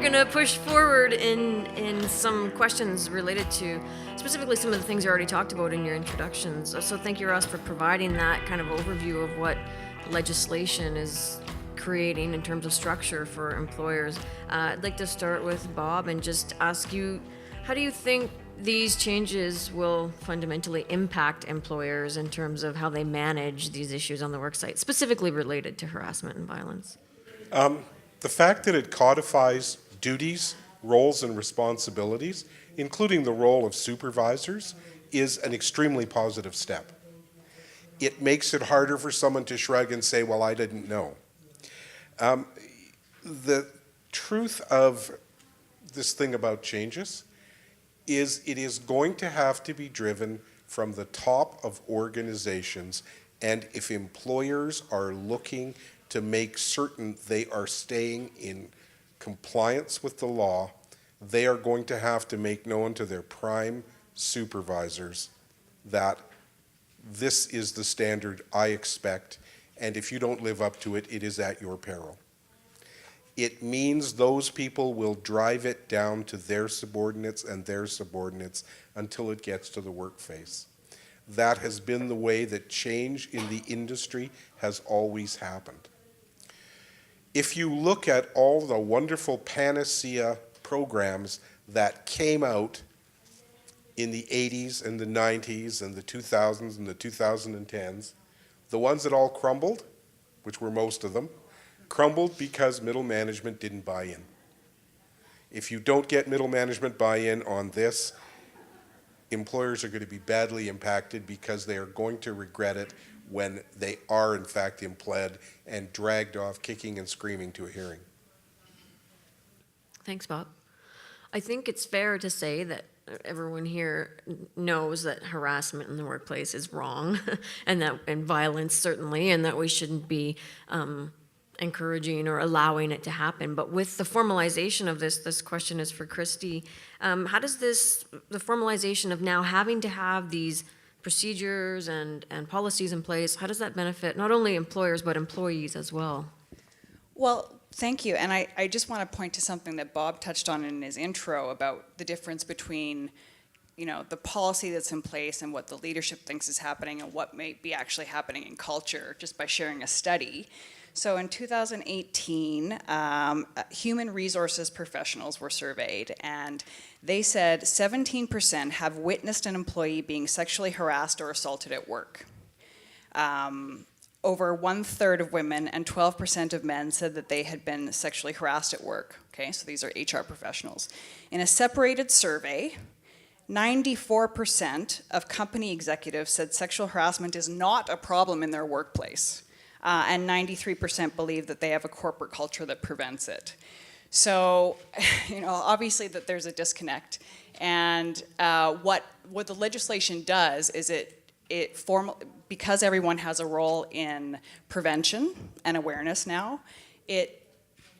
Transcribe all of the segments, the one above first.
going to push forward in some questions related to specifically some of the things you already talked about in your introductions. So thank you, Ross, for providing that kind of overview of what legislation is creating in terms of structure for employers. I'd like to start with Bob and just ask you, how do you think these changes will fundamentally impact employers in terms of how they manage these issues on the worksite, specifically related to harassment and violence? The fact that it codifies duties, roles, and responsibilities, including the role of supervisors, is an extremely positive step. It makes it harder for someone to shrug and say, well, I didn't know. The truth of this thing about changes is it is going to have to be driven from the top of organizations, and if employers are looking to make certain they are staying in compliance with the law, they are going to have to make known to their prime supervisors that this is the standard I expect, and if you don't live up to it, it is at your peril. It means those people will drive it down to their subordinates and their subordinates until it gets to the workplace. That has been the way that change in the industry has always happened. If you look at all the wonderful panacea programs that came out in the 80s and the 90s and the 2000s and the 2010s, the ones that all crumbled, which were most of them, crumbled because middle management didn't buy in. If you don't get middle management buy-in on this, employers are going to be badly impacted because they are going to regret it when they are in fact impled and dragged off kicking and screaming to a hearing. Thanks, Bob. I think it's fair to say that everyone here knows that harassment in the workplace is wrong and violence certainly, and that we shouldn't be encouraging or allowing it to happen. But with the formalization of this question is for Christie. How does the formalization of now having to have these procedures and policies in place, how does that benefit not only employers but employees as well? Well, thank you. And I just want to point to something that Bob touched on in his intro about the difference between, the policy that's in place and what the leadership thinks is happening and what may be actually happening in culture, just by sharing a study. So in 2018, human resources professionals were surveyed, and they said 17% have witnessed an employee being sexually harassed or assaulted at work. Over 1/3 of women and 12% of men said that they had been sexually harassed at work. Okay, so these are HR professionals. In a separated survey, 94% of company executives said sexual harassment is not a problem in their workplace. And 93% believe that they have a corporate culture that prevents it. So, obviously that there's a disconnect. And what the legislation does is because everyone has a role in prevention and awareness now,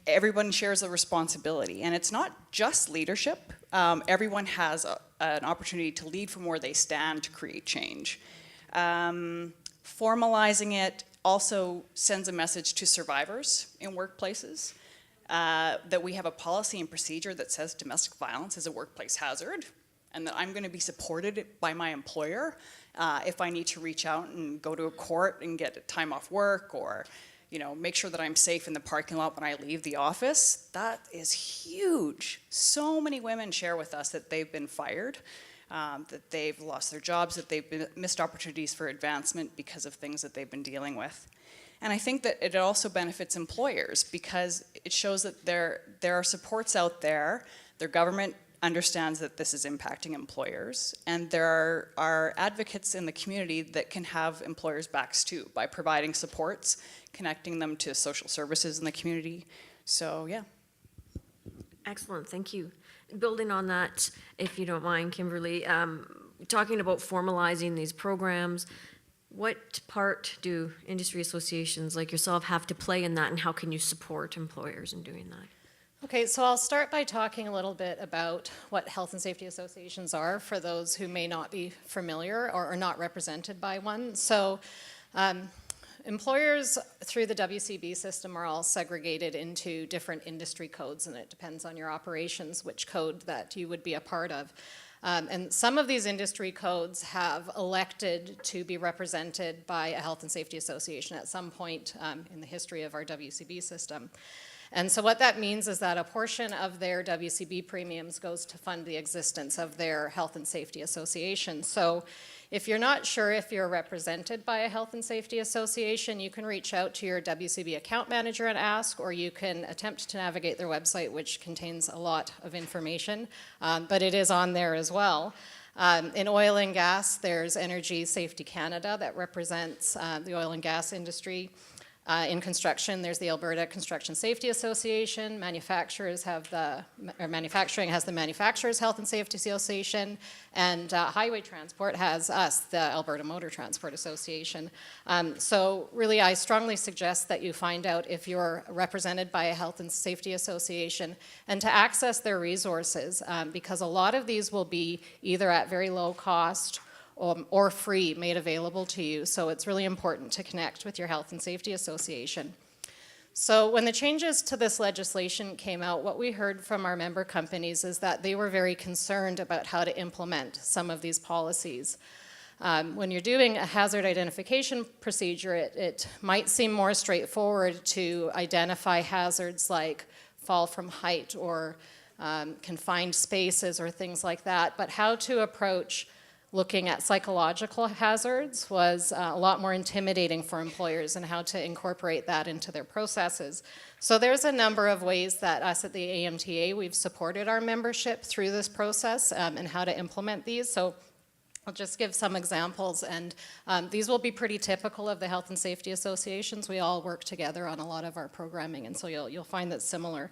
everyone shares a responsibility. And it's not just leadership. Everyone has an opportunity to lead from where they stand to create change. Formalizing it also sends a message to survivors in workplaces that we have a policy and procedure that says domestic violence is a workplace hazard, and that I'm going to be supported by my employer if I need to reach out and go to a court and get time off work, or make sure that I'm safe in the parking lot when I leave the office. That is huge. So many women share with us that they've been fired, that they've lost their jobs, that they've missed opportunities for advancement because of things that they've been dealing with. And I think that it also benefits employers because it shows that there are supports out there. Their government understands that this is impacting employers, and there are advocates in the community that can have employers' backs too by providing supports, connecting them to social services in the community. So, yeah. Excellent, thank you. Building on that, if you don't mind, Kimberley, talking about formalizing these programs, what part do industry associations like yourself have to play in that, and how can you support employers in doing that? Okay, so I'll start by talking a little bit about what health and safety associations are for those who may not be familiar or are not represented by one. So employers through the WCB system are all segregated into different industry codes, and it depends on your operations which code that you would be a part of. And some of these industry codes have elected to be represented by a health and safety association at some point in the history of our WCB system. And so what that means is that a portion of their WCB premiums goes to fund the existence of their health and safety association. So if you're not sure if you're represented by a health and safety association, you can reach out to your WCB account manager and ask, or you can attempt to navigate their website, which contains a lot of information, but it is on there as well. In oil and gas, there's Energy Safety Canada that represents the oil and gas industry. In construction, there's the Alberta Construction Safety Association. Manufacturing has the Manufacturers Health and Safety Association, and highway transport has us, the Alberta Motor Transport Association. So really, I strongly suggest that you find out if you're represented by a health and safety association and to access their resources, because a lot of these will be either at very low cost or free, made available to you. So it's really important to connect with your health and safety association. So when the changes to this legislation came out, what we heard from our member companies is that they were very concerned about how to implement some of these policies. When you're doing a hazard identification procedure, it might seem more straightforward to identify hazards like fall from height or confined spaces or things like that, but how to approach looking at psychological hazards was a lot more intimidating for employers, and how to incorporate that into their processes. So there's a number of ways that us at the AMTA, we've supported our membership through this process and how to implement these. So I'll just give some examples, and these will be pretty typical of the health and safety associations. We all work together on a lot of our programming, and so you'll find that similar.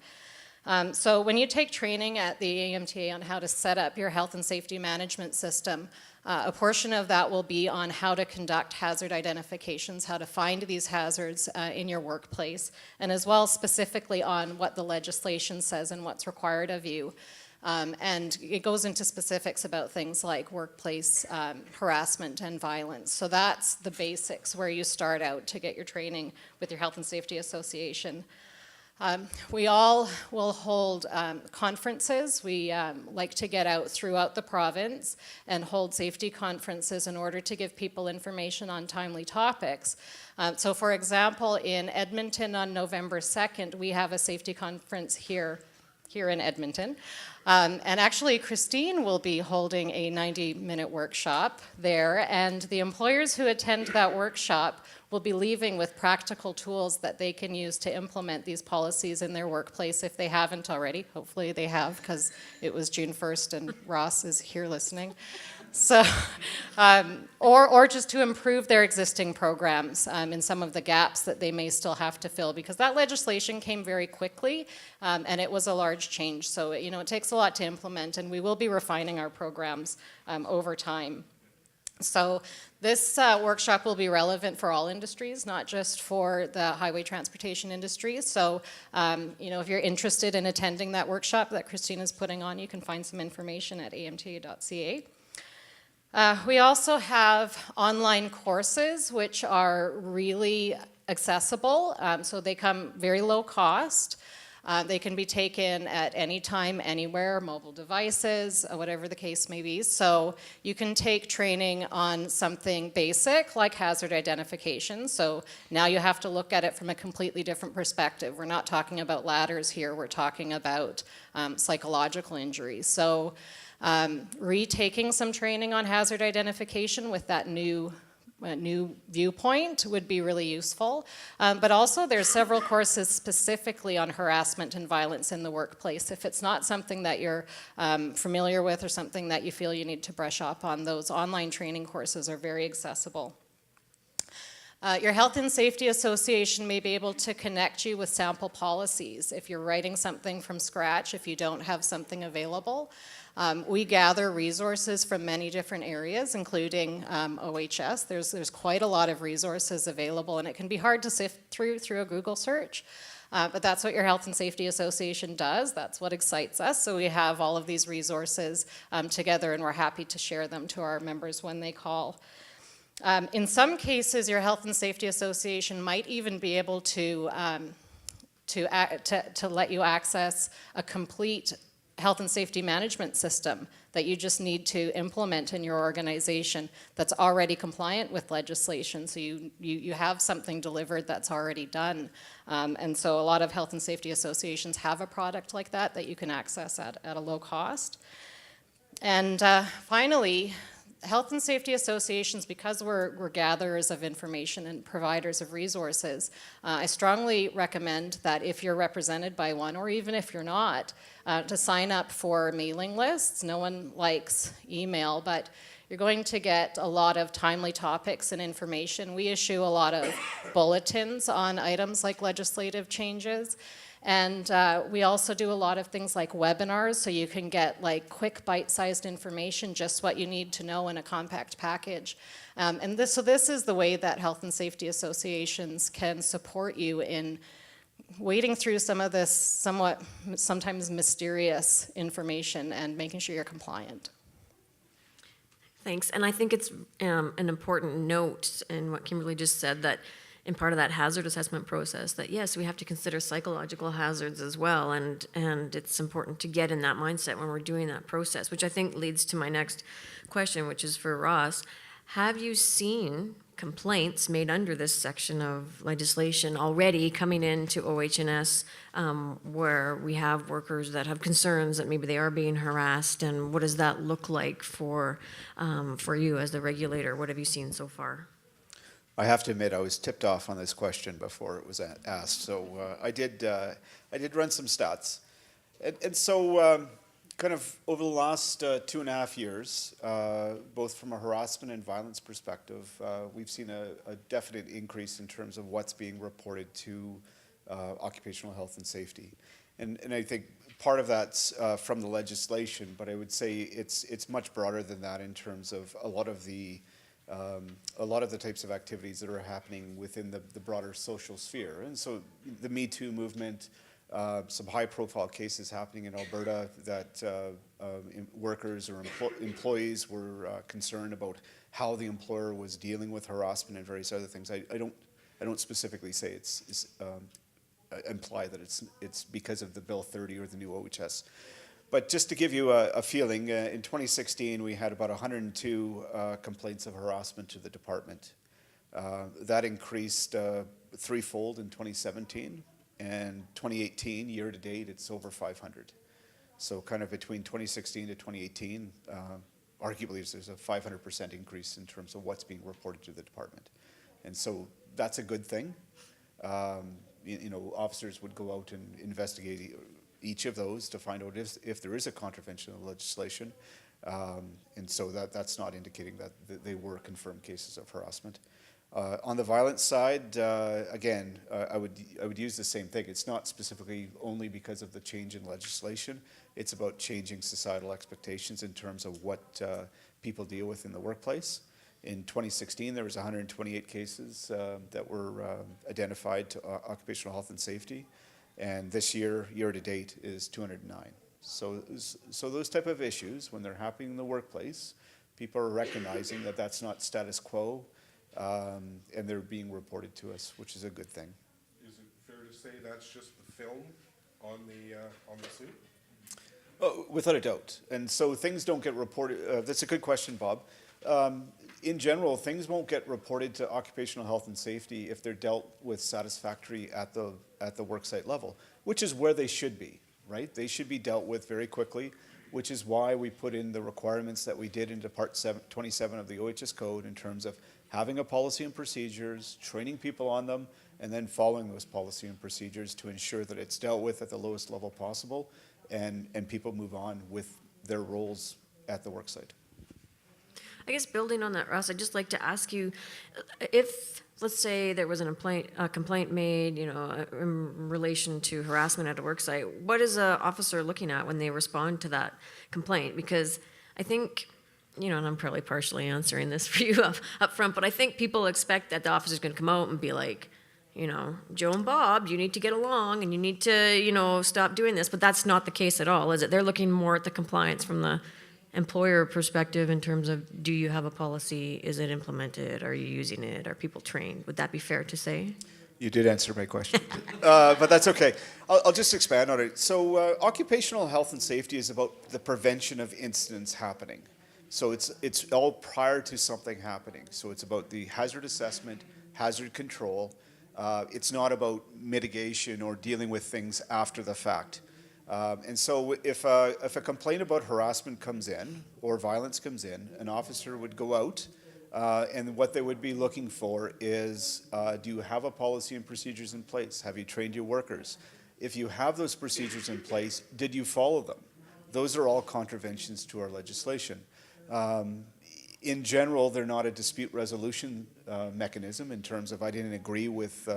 So when you take training at the AMTA on how to set up your health and safety management system, a portion of that will be on how to conduct hazard identifications, how to find these hazards in your workplace, and as well specifically on what the legislation says and what's required of you. And it goes into specifics about things like workplace harassment and violence. So that's the basics where you start out to get your training with your health and safety association. We all will hold conferences. We like to get out throughout the province and hold safety conferences in order to give people information on timely topics. So for example, in Edmonton on November 2nd, we have a safety conference here in Edmonton. And actually, Christine will be holding a 90-minute workshop there, and the employers who attend that workshop will be leaving with practical tools that they can use to implement these policies in their workplace if they haven't already. Hopefully they have, because it was June 1st and Ross is here listening. So, or just to improve their existing programs in some of the gaps that they may still have to fill, because that legislation came very quickly and it was a large change. So, it takes a lot to implement, and we will be refining our programs over time. So this workshop will be relevant for all industries, not just for the highway transportation industry. So, if you're interested in attending that workshop that Christine is putting on, you can find some information at amta.ca. We also have online courses which are really accessible, so they come very low cost. They can be taken at any time, anywhere, mobile devices, whatever the case may be. So you can take training on something basic like hazard identification. So now you have to look at it from a completely different perspective. We're not talking about ladders here, we're talking about psychological injuries. So retaking some training on hazard identification with that new viewpoint would be really useful. But also there's several courses specifically on harassment and violence in the workplace. If it's not something that you're familiar with or something that you feel you need to brush up on, those online training courses are very accessible. Your Health and Safety Association may be able to connect you with sample policies. If you're writing something from scratch, if you don't have something available, we gather resources from many different areas, including OHS. There's quite a lot of resources available, and it can be hard to sift through a Google search. But that's what your Health and Safety Association does. That's what excites us. So we have all of these resources together, and we're happy to share them to our members when they call. In some cases, your health and safety association might even be able to let you access a complete health and safety management system that you just need to implement in your organization that's already compliant with legislation. So you have something delivered that's already done. And so a lot of health and safety associations have a product like that you can access at a low cost. And finally, health and safety associations, because we're gatherers of information and providers of resources, I strongly recommend that if you're represented by one, or even if you're not, to sign up for mailing lists. No one likes email, but you're going to get a lot of timely topics and information. We issue a lot of bulletins on items like legislative changes. And we also do a lot of things like webinars, so you can get like quick bite-sized information, just what you need to know in a compact package. So this is the way that health and safety associations can support you in wading through some of this sometimes mysterious information and making sure you're compliant. Thanks. And I think it's an important note in what Kimberley just said, that in part of that hazard assessment process, that yes, we have to consider psychological hazards as well, and it's important to get in that mindset when we're doing that process, which I think leads to my next question, which is for Ross. Have you seen complaints made under this section of legislation already coming into OH&S, where we have workers that have concerns that maybe they are being harassed, and what does that look like for you as the regulator? What have you seen so far? I have to admit, I was tipped off on this question before it was asked, so I did run some stats, and so kind of over the last 2.5 years, both from a harassment and violence perspective, we've seen a definite increase in terms of what's being reported to occupational health and safety, and I think part of that's from the legislation, but I would say it's much broader than that in terms of a lot of the types of activities that are happening within the broader social sphere. And so the Me Too movement, some high-profile cases happening in Alberta that workers or employees were concerned about how the employer was dealing with harassment and various other things. I don't specifically say it's imply that it's because of the Bill 30 or the new OHS. But just to give you a feeling, in 2016 we had about 102 complaints of harassment to the department. That increased threefold in 2017, and 2018, year to date, it's over 500. So kind of between 2016 to 2018, arguably there's a 500% increase in terms of what's being reported to the department. And so that's a good thing. Officers would go out and investigate each of those to find out if there is a contravention of legislation, and so that's not indicating that they were confirmed cases of harassment. On the violence side, again, I would use the same thing. It's not specifically only because of the change in legislation. It's about changing societal expectations in terms of what people deal with in the workplace. In 2016, there was 128 cases that were identified to occupational health and safety. And this year to date, is 209. So those type of issues, when they're happening in the workplace, people are recognizing that that's not status quo, and they're being reported to us, which is a good thing. Is it fair to say that's just the film on the suit? Oh, without a doubt. And so things don't get reported. That's a good question, Bob. In general, things won't get reported to occupational health and safety if they're dealt with satisfactory at the worksite level, which is where they should be, right? They should be dealt with very quickly, which is why we put in the requirements that we did into Part 27 of the OHS Code in terms of having a policy and procedures, training people on them, and then following those policy and procedures to ensure that it's dealt with at the lowest level possible, and people move on with their roles at the worksite. I guess building on that, Ross, I'd just like to ask you, if, let's say, there was a complaint made, in relation to harassment at a work site, what is an officer looking at when they respond to that complaint? Because I think, and I'm probably partially answering this for you up front, but I think people expect that the officer's going to come out and be like, Joe and Bob, you need to get along and you need to, stop doing this. But that's not the case at all, is it? They're looking more at the compliance from the employer perspective in terms of, do you have a policy? Is it implemented? Are you using it? Are people trained? Would that be fair to say? You did answer my question, but that's okay. I'll just expand on it. So occupational health and safety is about the prevention of incidents happening. So it's all prior to something happening. So it's about the hazard assessment, hazard control. It's not about mitigation or dealing with things after the fact. And so if a complaint about harassment comes in or violence comes in, an officer would go out and what they would be looking for is, do you have a policy and procedures in place? Have you trained your workers? If you have those procedures in place, did you follow them? Those are all contraventions to our legislation. In general, they're not a dispute resolution mechanism in terms of I didn't agree with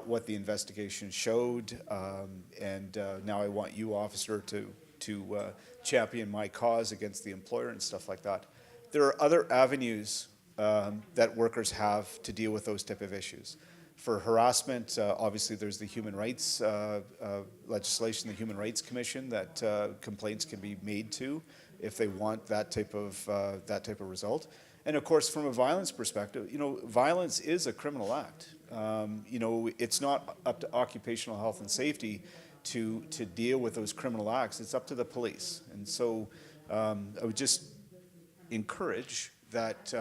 what the investigation showed, and now I want you, officer, to champion my cause against the employer and stuff like that. There are other avenues that workers have to deal with those type of issues. For harassment, obviously there's the human rights legislation, the Human Rights Commission that complaints can be made to if they want that type of result. And of course, from a violence perspective, violence is a criminal act. It's not up to occupational health and safety to deal with those criminal acts. It's up to the police. And so I would just encourage that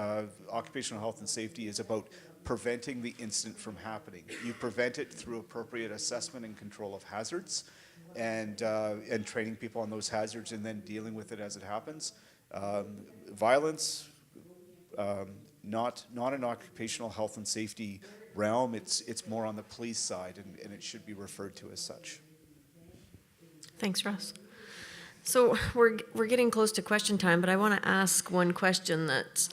occupational health and safety is about preventing the incident from happening. You prevent it through appropriate assessment and control of hazards, and training people on those hazards, and then dealing with it as it happens. Violence, not an occupational health and safety realm. It's more on the police side, and it should be referred to as such. Thanks, Russ. So we're getting close to question time, but I want to ask one question that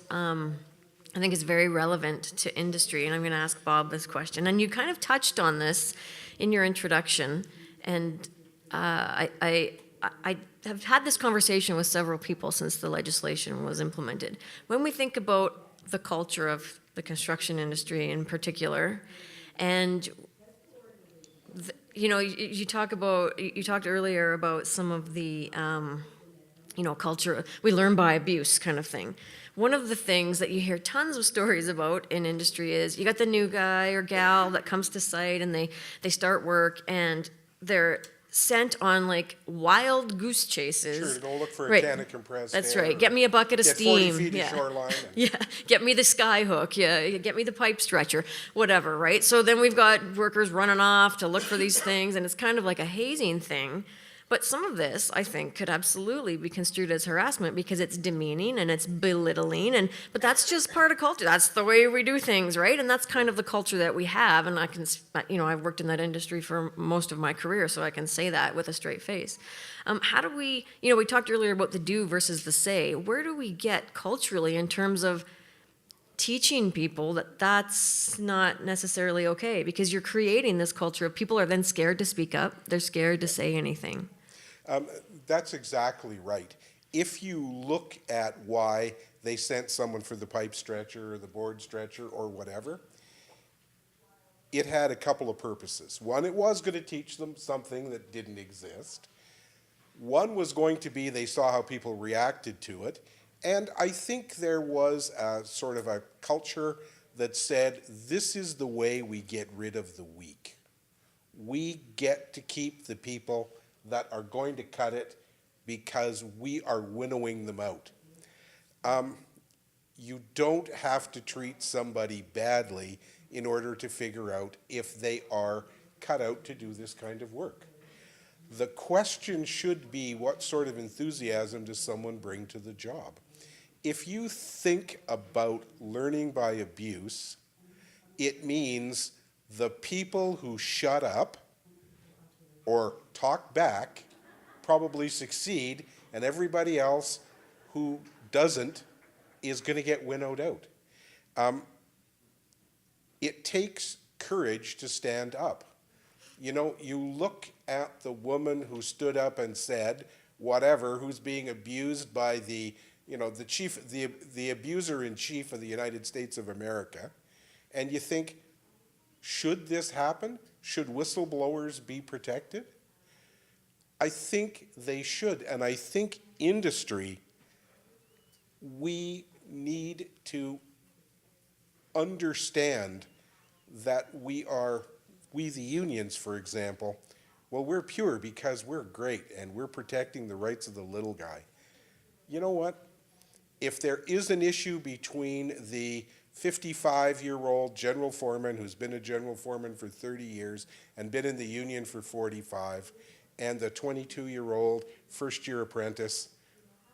I think is very relevant to industry, and I'm going to ask Bob this question. And you kind of touched on this in your introduction, and I have had this conversation with several people since the legislation was implemented. When we think about the culture of the construction industry in particular, and you talked earlier about some of the culture we learn by abuse kind of thing. One of the things that you hear tons of stories about in industry is you got the new guy or gal that comes to site and they start work and they're sent on like wild goose chases. Sure, to go look for a Right. can of compressed That's air. right. Get me a bucket of Get steam. 40 feet Yeah. of shoreline. Yeah, get me the sky hook. Yeah, get me the pipe stretcher, whatever, right? So then we've got workers running off to look for these things, and it's kind of like a hazing thing. But some of this, I think, could absolutely be construed as harassment because it's demeaning and it's belittling, but that's just part of culture. That's the way we do things, right? And that's kind of the culture that we have. And I've worked in that industry for most of my career, so I can say that with a straight face. How do we talked earlier about the do versus the say. Where do we get culturally in terms of teaching people that that's not necessarily okay? Because you're creating this culture of people are then scared to speak up. They're scared to say anything. That's exactly right. If you look at why they sent someone for the pipe stretcher or the board stretcher or whatever, it had a couple of purposes. One, it was going to teach them something that didn't exist. One was going to be they saw how people reacted to it. And I think there was a sort of a culture that said, this is the way we get rid of the weak. We get to keep the people that are going to cut it because we are winnowing them out. You don't have to treat somebody badly in order to figure out if they are cut out to do this kind of work. The question should be, what sort of enthusiasm does someone bring to the job? If you think about learning by abuse, it means the people who shut up or talk back probably succeed, and everybody else who doesn't is going to get winnowed out. It takes courage to stand up. You look at the woman who stood up and said whatever, who's being abused by the abuser in chief of the United States of America, and you think, should this happen? Should whistleblowers be protected? I think they should, and I think industry we need to understand that we the unions, for example, well, we're pure because we're great and we're protecting the rights of the little guy. You know what? If there is an issue between the 55-year-old general foreman who's been a general foreman for 30 years and been in the union for 45 and the 22-year-old first-year apprentice,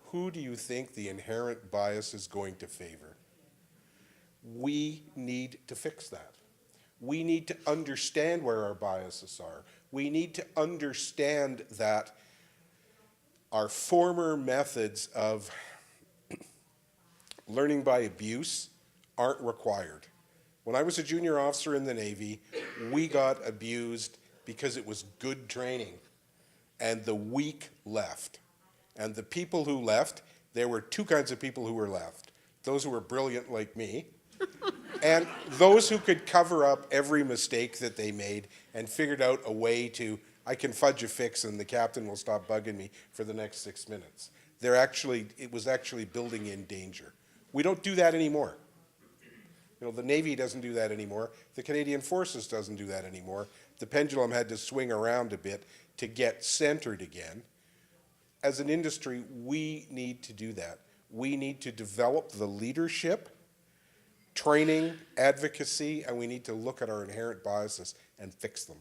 who do you think the inherent bias is going to favor? We need to fix that. We need to understand where our biases are. We need to understand that our former methods of learning by abuse aren't required. When I was a junior officer in the Navy, we got abused because it was good training, and the weak left. And the people who left, there were two kinds of people who were left. Those who were brilliant like me, and those who could cover up every mistake that they made and figured out a way to, I can fudge a fix and the captain will stop bugging me for the next 6 minutes. It was actually building in danger. We don't do that anymore. You know, the Navy doesn't do that anymore. The Canadian Forces doesn't do that anymore. The pendulum had to swing around a bit to get centered again. As an industry, we need to do that. We need to develop the leadership, training, advocacy, and we need to look at our inherent biases and fix them.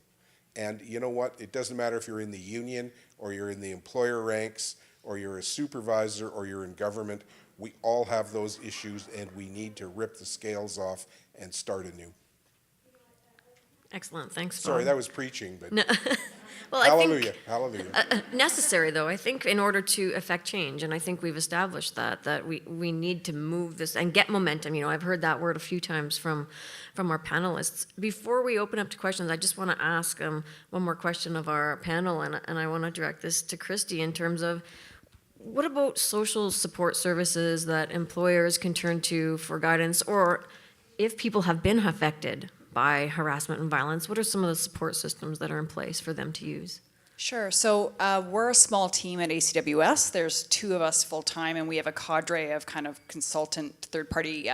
And you know what? It doesn't matter if you're in the union or you're in the employer ranks or you're a supervisor or you're in government. We all have those issues and we need to rip the scales off and start anew. Excellent, thanks, Bob. Sorry, that was preaching, but No. Well, hallelujah, I think hallelujah. necessary, though, I think, in order to affect change, and I think we've established that we need to move this and get momentum. You know, I've heard that word a few times from our panelists. Before we open up to questions, I just want to ask one more question of our panel, and I want to direct this to Christie in terms of, what about social support services that employers can turn to for guidance, or if people have been affected by harassment and violence, what are some of the support systems that are in place for them to use? Sure. So we're a small team at ACWS. There's 2 of us full-time, and we have a cadre of kind of third-party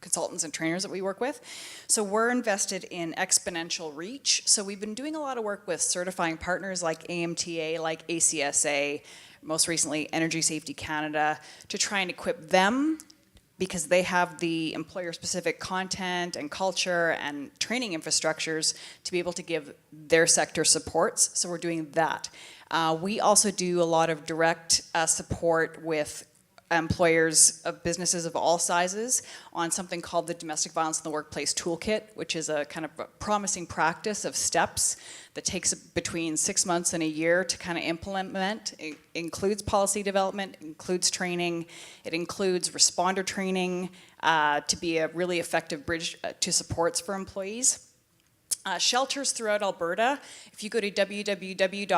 consultants and trainers that we work with. So we're invested in exponential reach. So we've been doing a lot of work with certifying partners like AMTA, like ACSA, most recently Energy Safety Canada, to try and equip them, because they have the employer-specific content and culture and training infrastructures to be able to give their sector supports. So we're doing that. We also do a lot of direct support with employers of businesses of all sizes on something called the Domestic Violence in the Workplace Toolkit, which is a kind of a promising practice of steps that takes between 6 months and a year to kind of implement. It includes policy development, includes training, it includes responder training to be a really effective bridge to supports for employees. Shelters throughout Alberta, if you go to www.acws.ca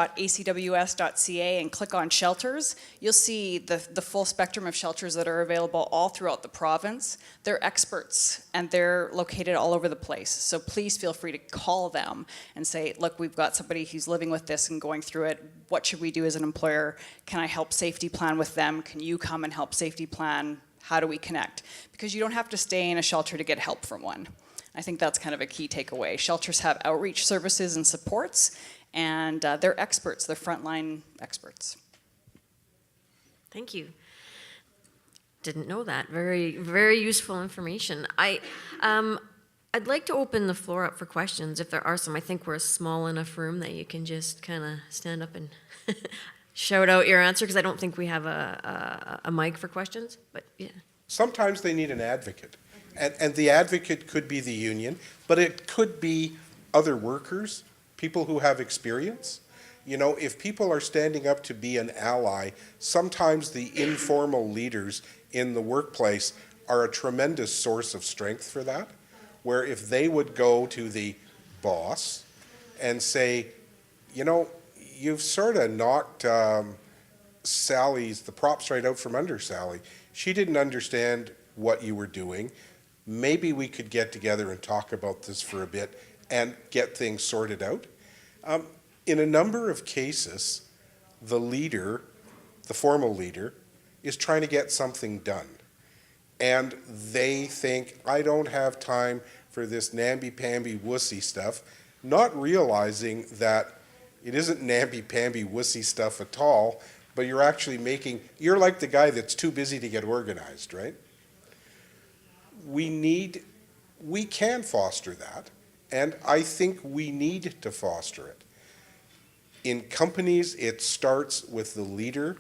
and click on shelters, you'll see the full spectrum of shelters that are available all throughout the province. They're experts and they're located all over the place. So please feel free to call them and say, look, we've got somebody who's living with this and going through it. What should we do as an employer? Can I help safety plan with them? Can you come and help safety plan? How do we connect? Because you don't have to stay in a shelter to get help from one. I think that's kind of a key takeaway. Shelters have outreach services and supports, and they're experts, they're frontline experts. Thank you. Didn't know that. Very, very useful information. I'd like to open the floor up for questions, if there are some. I think we're a small enough room that you can just kind of stand up and shout out your answer, because I don't think we have a mic for questions, but yeah. Sometimes they need an advocate. And the advocate could be the union, but it could be other workers, people who have experience. You know, if people are standing up to be an ally, sometimes the informal leaders in the workplace are a tremendous source of strength for that, where if they would go to the boss and say, you know, you've sort of knocked the props right out from under Sally. She didn't understand what you were doing. Maybe we could get together and talk about this for a bit and get things sorted out. In a number of cases, the leader, the formal leader, is trying to get something done. and they think, I don't have time for this namby-pamby wussy stuff, not realizing that it isn't namby-pamby wussy stuff at all, but you're actually you're like the guy that's too busy to get organized, right? We can foster that, and I think we need to foster it. In companies, it starts with the leader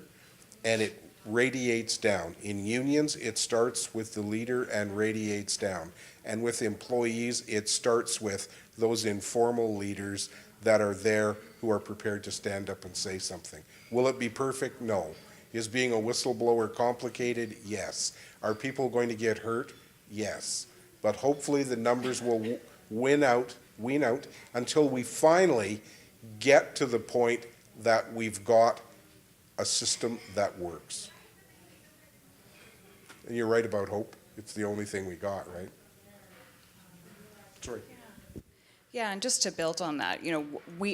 and it radiates down. In unions, it starts with the leader and radiates down. And with employees, it starts with those informal leaders that are there who are prepared to stand up and say something. Will it be perfect? No. Is being a whistleblower complicated? Yes. Are people going to get hurt? Yes. But hopefully the numbers will wean out until we finally get to the point that we've got a system that works. And you're right about hope. It's the only thing we got, right? Sorry. Yeah, and just to build on that,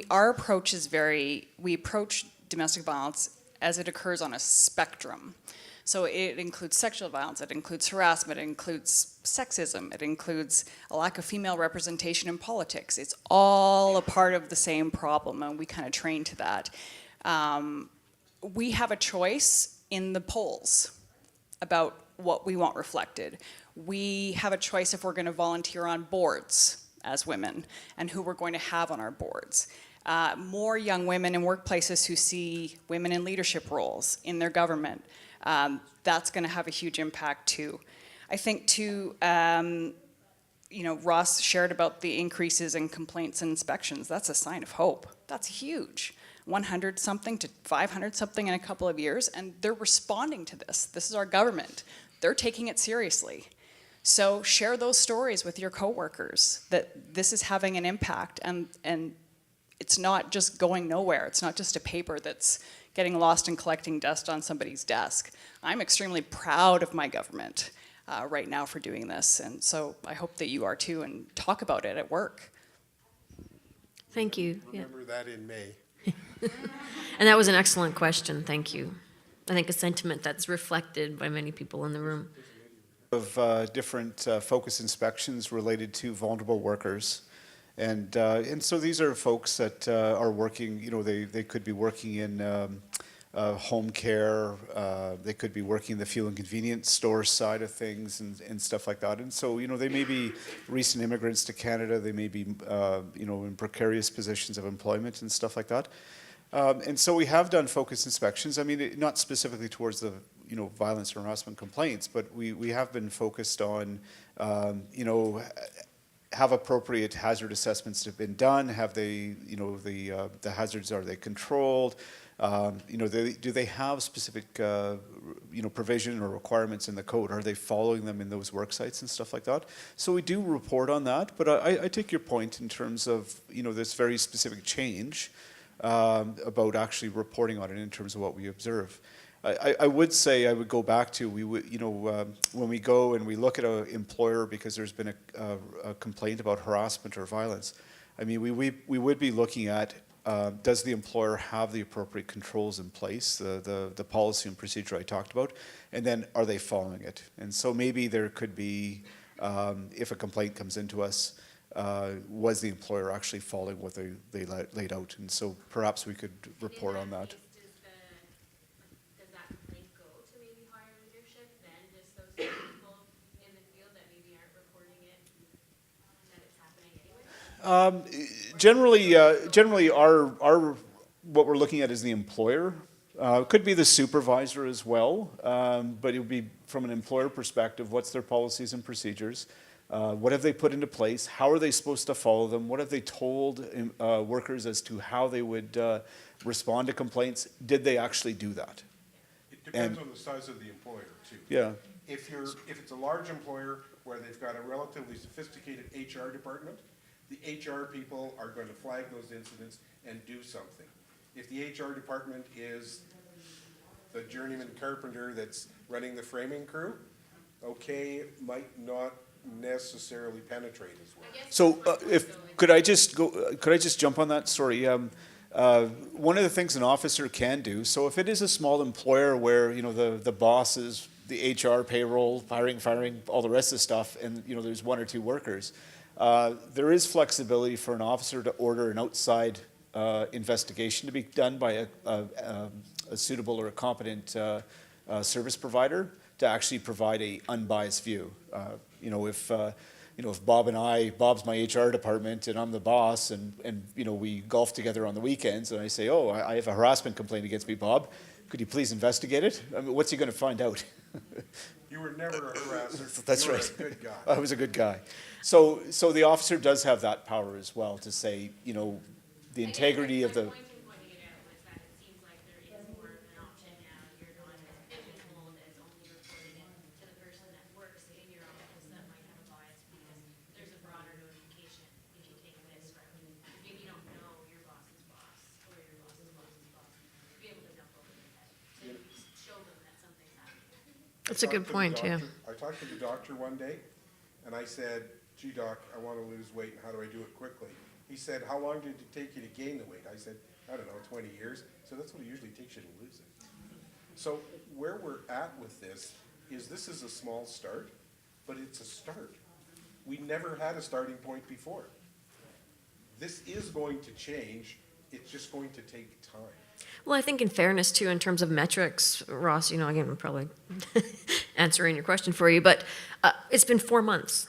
our approach is we approach domestic violence as it occurs on a spectrum. So it includes sexual violence, it includes harassment, it includes sexism, it includes a lack of female representation in politics. It's all a part of the same problem, and we kind of train to that. We have a choice in the polls about what we want reflected. We have a choice if we're going to volunteer on boards as women and who we're going to have on our boards. More young women in workplaces who see women in leadership roles in their government. That's going to have a huge impact too. I think too, Ross shared about the increases in complaints and inspections. That's a sign of hope. That's huge. 100 something to 500 something in a couple of years, and they're responding to this. This is our government. They're taking it seriously. So share those stories with your coworkers that this is having an impact, and it's not just going nowhere. It's not just a paper that's getting lost and collecting dust on somebody's desk. I'm extremely proud of my government right now for doing this, and so I hope that you are too, and talk about it at work. Thank you. Remember that in May. And that was an excellent question. Thank you. I think a sentiment that's reflected by many people in the room. Of different focus inspections related to vulnerable workers. And so these are folks that are working, they could be working in home care, they could be working in the fuel and convenience store side of things and stuff like that. And so, they may be recent immigrants to Canada, they may be, in precarious positions of employment and stuff like that. And so we have done focus inspections. I mean, not specifically towards the, violence and harassment complaints, but we have been focused on, have appropriate hazard assessments have been done? Have they, the hazards, are they controlled? Do they have specific, provision or requirements in the code? Are they following them in those work sites and stuff like that? So we do report on that, but I take your point in terms of, this very specific change about actually reporting on it in terms of what we observe. I would say, I would go back to, when we go and we look at an employer because there's been a complaint about harassment or violence, I mean, we would be looking at, does the employer have the appropriate controls in place, the policy and procedure I talked about, and then are they following it? And so maybe there could be, if a complaint comes into us, was the employer actually following what they laid out? And so perhaps we could report on that. Generally, our what we're looking at is the employer. Could be the supervisor as well, but it would be from an employer perspective. What's their policies and procedures? What have they put into place? How are they supposed to follow them? What have they told workers as to how they would respond to complaints? Did they actually do that? It depends on the size of the employer too. Yeah. If it's a large employer where they've got a relatively sophisticated HR department, the HR people are going to flag those incidents and do something. If the HR department is the journeyman carpenter that's running the framing crew, okay, might not necessarily penetrate as well. So, could I just jump on that? Sorry. one of the things an officer can do, so if it is a small employer where, the boss is the HR, payroll, hiring, firing, all the rest of the stuff, and there's one or two workers. There is flexibility for an officer to order an outside investigation to be done by a suitable or a competent service provider to actually provide a unbiased view. If Bob's my HR department and I'm the boss, and we golf together on the weekends, and I say, oh, I have a harassment complaint against me, Bob. Could you please investigate it? I mean, what's he going to find out? You were never a harasser. That's you were right. a good guy. I was a good guy. So the officer does have that power as well to say, the integrity of the. My point in pointing it out was that it seems like there is more of an option now. You're not as pigeonholed as only reporting it to the person that works in your office that might have a bias, because there's a broader notification if you take this route. Maybe you don't know your boss's boss or your boss's boss's boss. Be able to dump over their head to show them that something's happening. That's a good point, yeah. I talked to the doctor one day, and I said, gee, doc, I want to lose weight, and how do I do it quickly? He said, how long did it take you to gain the weight? I said, I don't know, 20 years. So that's what it usually takes you to lose it. So where we're at with this is a small start, but it's a start. We never had a starting point before. This is going to change. It's just going to take time. Well, I think in fairness too, in terms of metrics, Ross, again, I'm probably answering your question for you, but it's been 4 months.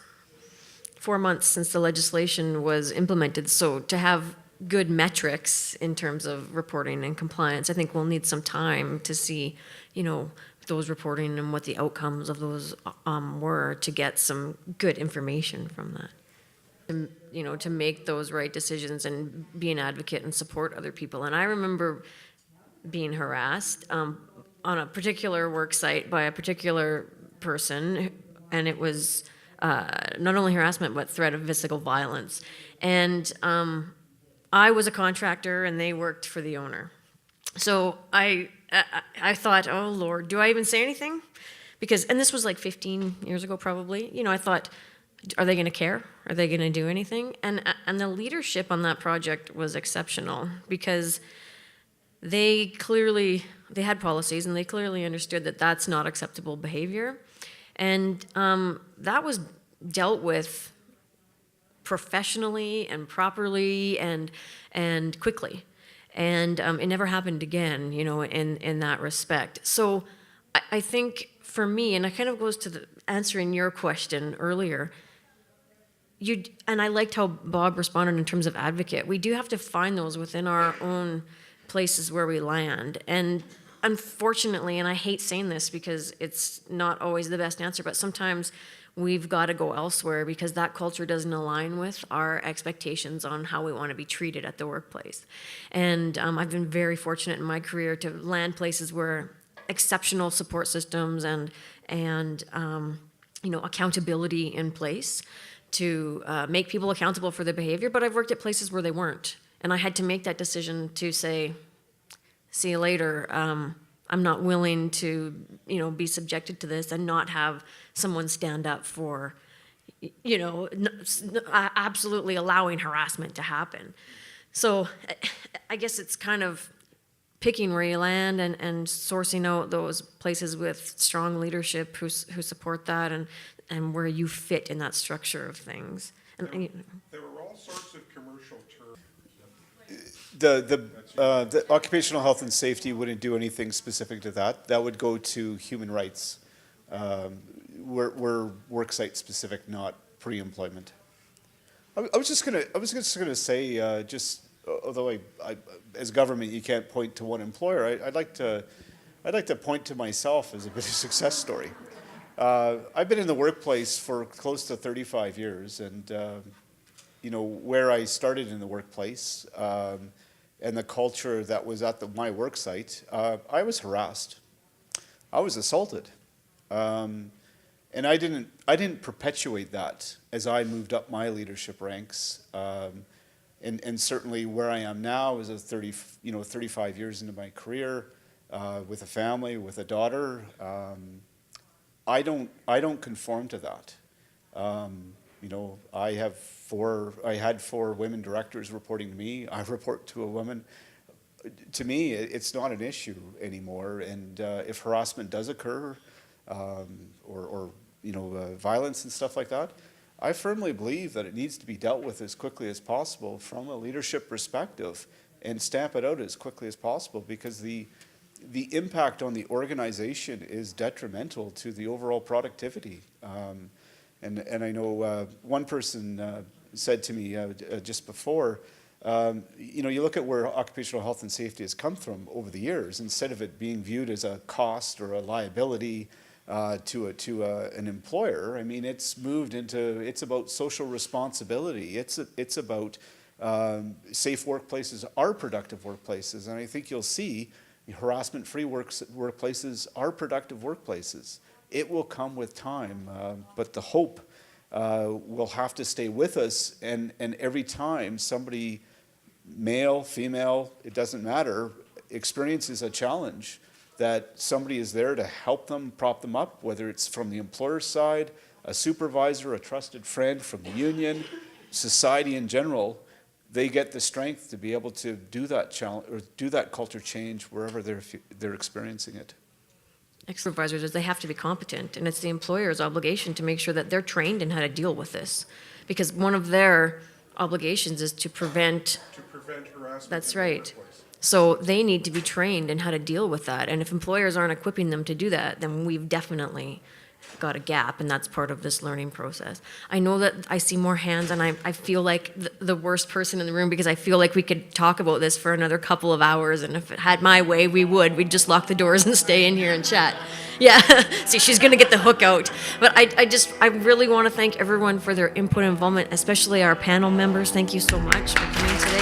4 months since the legislation was implemented. So to have good metrics in terms of reporting and compliance, I think we'll need some time to see, those reporting and what the outcomes of those were, to get some good information from that. To make those right decisions and be an advocate and support other people. And I remember being harassed on a particular work site by a particular person, and it was not only harassment, but threat of physical violence. And I was a contractor, and they worked for the owner. So I thought, oh, Lord, do I even say anything? And this was like 15 years ago, probably. I thought, are they going to care? Are they going to do anything? And the leadership on that project was exceptional, because they had policies, and they clearly understood that that's not acceptable behavior. And that was dealt with professionally and properly and quickly. And it never happened again, in that respect. So I think for me, and it kind of goes to answering your question earlier, and I liked how Bob responded in terms of advocate. We do have to find those within our own places where we land. And unfortunately, and I hate saying this because it's not always the best answer, but sometimes we've got to go elsewhere because that culture doesn't align with our expectations on how we want to be treated at the workplace. And I've been very fortunate in my career to land places where exceptional support systems and accountability in place to make people accountable for their behavior. But I've worked at places where they weren't, and I had to make that decision to say, see you later. I'm not willing to, be subjected to this and not have someone stand up for, absolutely allowing harassment to happen. So I guess it's kind of picking where you land and sourcing out those places with strong leadership who support that and where you fit in that structure of things. There were all sorts of commercial terms. The occupational health and safety wouldn't do anything specific to that. That would go to human rights. We're worksite specific, not pre-employment. I was just gonna say, although I as government you can't point to one employer, I'd like to point to myself as a bit of a success story. I've been in the workplace for close to 35 years, and where I started in the workplace and the culture that was at my work site, I was harassed. I was assaulted. And I didn't perpetuate that as I moved up my leadership ranks. And certainly where I am now is 35 years into my career, with a family, with a daughter. I don't conform to that. I had 4 women directors reporting to me. I report to a woman. To me, it's not an issue anymore. And if harassment does occur, or violence and stuff like that. I firmly believe that it needs to be dealt with as quickly as possible from a leadership perspective and stamp it out as quickly as possible, because the impact on the organization is detrimental to the overall productivity. And I know one person said to me just before, you look at where occupational health and safety has come from over the years. Instead of it being viewed as a cost or a liability to an employer, I mean, it's moved into, it's about social responsibility. It's about safe workplaces are productive workplaces, and I think you'll see harassment-free workplaces are productive workplaces. It will come with time, but the hope will have to stay with us, and every time somebody, male, female, it doesn't matter, experiences a challenge, that somebody is there to help them, prop them up, whether it's from the employer's side, a supervisor, a trusted friend from the union, society in general. They get the strength to be able to do that challenge or do that culture change wherever they're experiencing it. Supervisors is they have to be competent, and it's the employer's obligation to make sure that they're trained in how to deal with this, because one of their obligations is to prevent harassment. That's in the right. workplace. So they need to be trained in how to deal with that. And if employers aren't equipping them to do that, then we've definitely got a gap, and that's part of this learning process. I know that I see more hands, and I feel like the worst person in the room, because I feel like we could talk about this for another couple of hours, and if it had my way, we would. We'd just lock the doors and stay in here and chat. Yeah, see, she's gonna get the hook out. But I really want to thank everyone for their input and involvement, especially our panel members. Thank you so much for coming today.